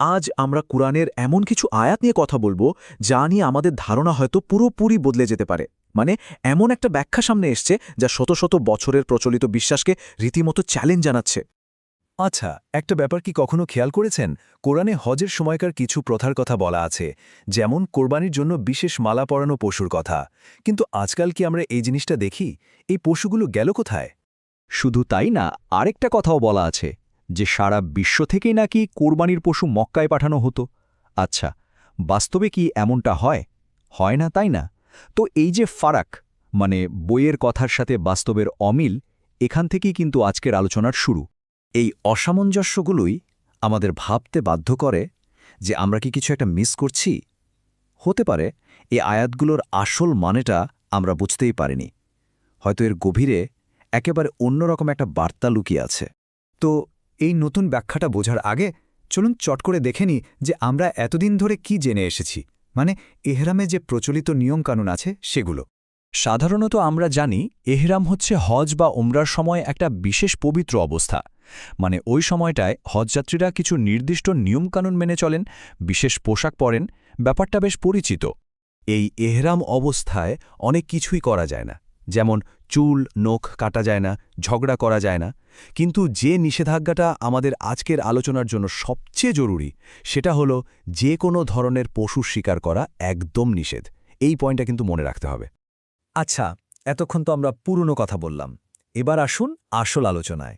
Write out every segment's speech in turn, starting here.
আজ আমরা কুরআনের এমন কিছু আয়াত নিয়ে কথা বলবো যা নিয়ে আমাদের ধারণা হয়তো পুরোপুরি বদলে যেতে পারে। মানে এমন একটা ব্যাখ্যা সামনে এসছে যা শত শত বছরের প্রচলিত বিশ্বাসকে রীতিমতো চ্যালেঞ্জ জানাচ্ছে। আচ্ছা, একটা ব্যাপার কি কখনো খেয়াল করেছেন? কোরআনে হজের সময়কার কিছু প্রথার কথা বলা আছে, যেমন কোরবানির জন্য বিশেষ মালা পরানো পশুর কথা। কিন্তু আজকাল কি আমরা এই জিনিসটা দেখি? এই পশুগুলো গেল কোথায়? শুধু তাই না, আরেকটা কথাও বলা আছে যে সারা বিশ্ব থেকেই নাকি কোরবানির পশু মক্কায় পাঠানো হতো। আচ্ছা, বাস্তবে কি এমনটা হয়? হয় না, তাই না? তো এই যে ফারাক, মানে বইয়ের কথার সাথে বাস্তবের অমিল, এখান থেকেই কিন্তু আজকের আলোচনার শুরু। এই অসামঞ্জস্যগুলোই আমাদের ভাবতে বাধ্য করে যে আমরা কি কিছু একটা মিস করছি। হতে পারে এই আয়াতগুলোর আসল মানেটা আমরা বুঝতেই পারিনি। হয়তো এর গভীরে একেবারে অন্যরকম একটা বার্তা লুকিয়ে আছে। তো এই নতুন ব্যাখ্যাটা বোঝার আগে চলুন চট করে দেখে নিই যে আমরা এতদিন ধরে কি জেনে এসেছি, মানে এহরামে যে প্রচলিত নিয়মকানুন আছে সেগুলো। সাধারণত আমরা জানি এহরাম হচ্ছে হজ বা ওমরার সময় একটা বিশেষ পবিত্র অবস্থা। মানে ওই সময়টায় হজযাত্রীরা কিছু নির্দিষ্ট নিয়মকানুন মেনে চলেন, বিশেষ পোশাক পরেন। ব্যাপারটা বেশ পরিচিত। এই এহরাম অবস্থায় অনেক কিছুই করা যায় না, যেমন চুল নখ কাটা যায় না, ঝগড়া করা যায় না। কিন্তু যে নিষেধাজ্ঞাটা আমাদের আজকের আলোচনার জন্য সবচেয়ে জরুরি, সেটা হলো যে কোনো ধরনের পশু শিকার করা একদম নিষেধ। এই পয়েন্টটা কিন্তু মনে রাখতে হবে। আচ্ছা, এতক্ষণ তো আমরা পুরনো কথা বললাম, এবার আসুন আসল আলোচনায়।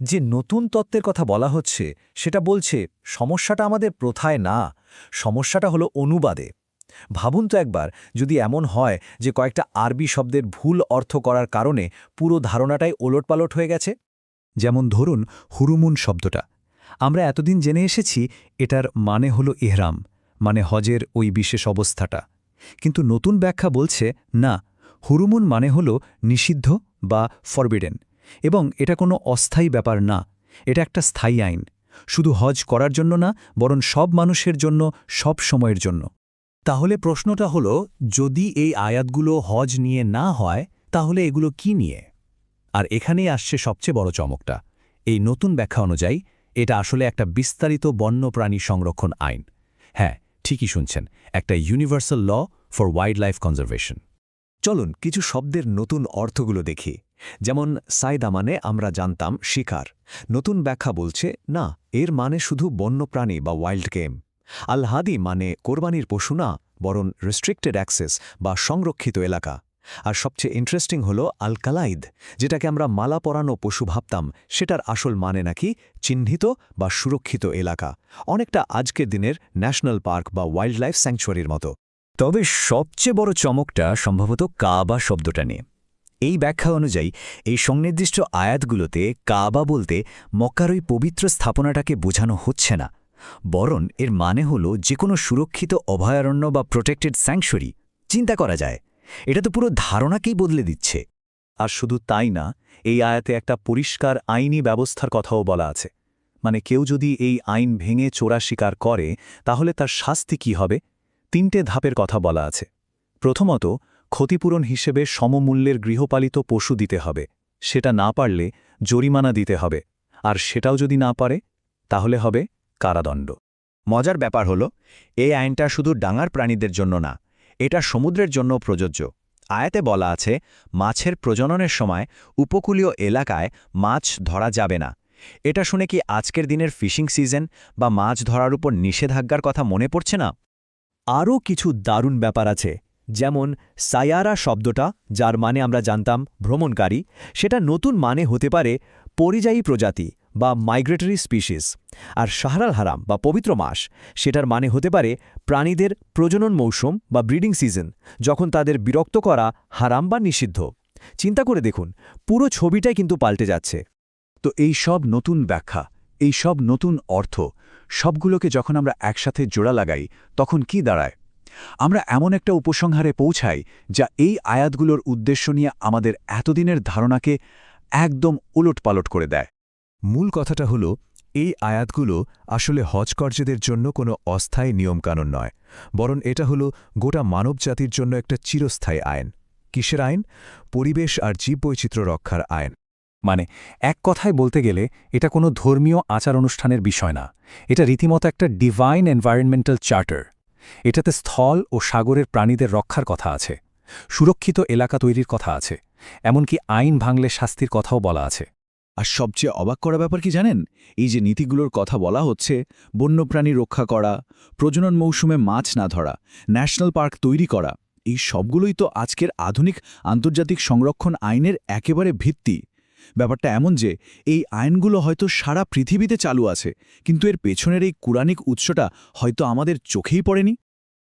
যে নতুন তত্ত্বের কথা বলা হচ্ছে সেটা বলছে সমস্যাটা আমাদের প্রথায় না, সমস্যাটা হলো অনুবাদে। ভাবুন তো একবার, যদি এমন হয় যে কয়েকটা আরবি শব্দের ভুল অর্থ করার কারণে পুরো ধারণাটাই ওলটপালট হয়ে গেছে। যেমন ধরুন হুরুমুন শব্দটা, আমরা এতদিন জেনে এসেছি এটার মানে হলো ইহরাম, মানে হজের ওই বিশেষ অবস্থাটা। কিন্তু নতুন ব্যাখ্যা বলছে না, হুরুমুন মানে হলো নিষিদ্ধ বা ফরবিডেন, এবং এটা কোনো অস্থায়ী ব্যাপার না, এটা একটা স্থায়ী আইন। শুধু হজ করার জন্য না, বরং সব মানুষের জন্য, সব সময়ের জন্য। তাহলে প্রশ্নটা হলো, যদি এই আয়াতগুলো হজ নিয়ে না হয় তাহলে এগুলো কি নিয়ে? আর এখানেই আসছে সবচেয়ে বড় চমকটা। এই নতুন ব্যাখ্যা অনুযায়ী এটা আসলে একটা বিস্তারিত বন্যপ্রাণী সংরক্ষণ আইন। হ্যাঁ, ঠিকই শুনছেন, একটা universal law for wildlife conservation. চলুন কিছু শব্দের নতুন অর্থগুলো দেখি। যেমন সাইদা মানে আমরা জানতাম শিকার, নতুন ব্যাখ্যা বলছে না, এর মানে শুধু বন্যপ্রাণী বা ওয়াইল্ড গেম। আল হাদি মানে কোরবানির পশু না, বরং রেস্ট্রিক্টেড অ্যাক্সেস বা সংরক্ষিত এলাকা। আর সবচেয়ে ইন্টারেস্টিং হলো আল কালাইদ, যেটাকে আমরা মালা পরানো পশু ভাবতাম, সেটার আসল মানে নাকি চিহ্নিত বা সুরক্ষিত এলাকা, অনেকটা আজকের দিনের ন্যাশনাল পার্ক বা ওয়াইল্ড লাইফ স্যাংচুয়ারির মতো। তবে সবচেয়ে বড় চমকটা সম্ভবত কাবা শব্দটা নিয়ে। এই ব্যাখ্যা অনুযায়ী এই সংনির্দিষ্ট আয়াতগুলোতে কাবা বলতে মক্কার ওই পবিত্র স্থাপনাটাকে বোঝানো হচ্ছে না, বরং এর মানে হল যে কোনো সুরক্ষিত অভয়ারণ্য বা প্রোটেক্টেড স্যাংচুয়ারি। চিন্তা করা যায়, এটা তো পুরো ধারণাকেই বদলে দিচ্ছে। আর শুধু তাই না, এই আয়াতে একটা পরিষ্কার আইনি ব্যবস্থার কথাও বলা আছে। মানে কেউ যদি এই আইন ভেঙে চোরা শিকার করে তাহলে তার শাস্তি কী হবে। 3টে ধাপের কথা বলা আছে। প্রথমত, ক্ষতিপূরণ হিসেবে সমমূল্যের গৃহপালিত পশু দিতে হবে, সেটা না পারলে জরিমানা দিতে হবে, আর সেটাও যদি না পারে তাহলে হবে কারাদণ্ড। মজার ব্যাপার হলো, এই আইনটা শুধু ডাঙার প্রাণীদের জন্য না, এটা সমুদ্রের জন্য প্রযোজ্য। আয়াতে বলা আছে মাছের প্রজননের সময় উপকূলীয় এলাকায় মাছ ধরা যাবে না। এটা শুনে কি আজকের দিনের ফিশিং সিজন বা মাছ ধরার উপর নিষেধাজ্ঞার কথা মনে পড়ছে না? আরও কিছু দারুণ ব্যাপার আছে, যেমন সায়ারা শব্দটা, যার মানে আমরা জানতাম ভ্রমণকারী, সেটা নতুন মানে হতে পারে পরিযায়ী প্রজাতি বা মাইগ্রেটরি স্পিসিস। আর শাহরাল হারাম বা পবিত্র মাস, সেটার মানে হতে পারে প্রাণীদের প্রজনন মৌসুম বা ব্রিডিং সিজন, যখন তাদের বিরক্ত করা হারাম বা নিষিদ্ধ। চিন্তা করে দেখুন, পুরো ছবিটাই কিন্তু পাল্টে যাচ্ছে। তো এই সব নতুন ব্যাখ্যা, এই সব নতুন অর্থ, সবগুলোকে যখন আমরা একসাথে জোড়া লাগাই তখন কি দাঁড়ায়? আমরা এমন একটা উপসংহারে পৌঁছাই যা এই আয়াতগুলোর উদ্দেশ্য নিয়ে আমাদের এতদিনের ধারণাকে একদম উলটপালট করে দেয়। মূল কথাটা হলো, এই আয়াতগুলো আসলে হজকর্যেদের জন্য কোনো অস্থায়ী নিয়মকানুন নয়, বরং এটা হলো গোটা মানবজাতির জন্য একটা চিরস্থায়ী আইন। কিসের আইন? পরিবেশ আর জীববৈচিত্র্য রক্ষার আইন। মানে এক কথায় বলতে গেলে এটা কোনো ধর্মীয় আচার অনুষ্ঠানের বিষয় না, এটা রীতিমতো একটা ডিভাইন এনভায়রনমেন্টাল চার্টার। এটাতে স্থল ও সাগরের প্রাণীদের রক্ষার কথা আছে, সুরক্ষিত এলাকা তৈরির কথা আছে, এমনকি আইন ভাঙলে শাস্তির কথাও বলা আছে। আর সবচেয়ে অবাক করা ব্যাপার কি জানেন, এই যে নীতিগুলোর কথা বলা হচ্ছে, বন্যপ্রাণী রক্ষা করা, প্রজনন মৌসুমে মাছ না ধরা, ন্যাশনাল পার্ক তৈরি করা, এই সবগুলোই তো আজকের আধুনিক আন্তর্জাতিক সংরক্ষণ আইনের একেবারে ভিত্তি। ব্যাপারটা এমন যে এই আইনগুলো হয়তো সারা পৃথিবীতে চালু আছে, কিন্তু এর পেছনের এই কুরানিক উৎসটা হয়তো আমাদের চোখেই পড়েনি।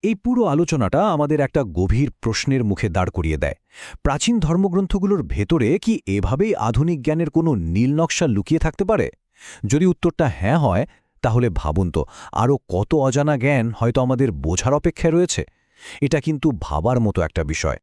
এই পুরো আলোচনাটা আমাদের একটা গভীর প্রশ্নের মুখে দাঁড় করিয়ে দেয়। প্রাচীন ধর্মগ্রন্থগুলোর ভেতরে কি এভাবেই আধুনিক জ্ঞানের কোনো নীলনকশা লুকিয়ে থাকতে পারে? যদি উত্তরটা হ্যাঁ হয়, তাহলে ভাবুন তো আরও কত অজানা জ্ঞান হয়তো আমাদের বোঝার অপেক্ষায় রয়েছে। এটা কিন্তু ভাবার মতো একটা বিষয়।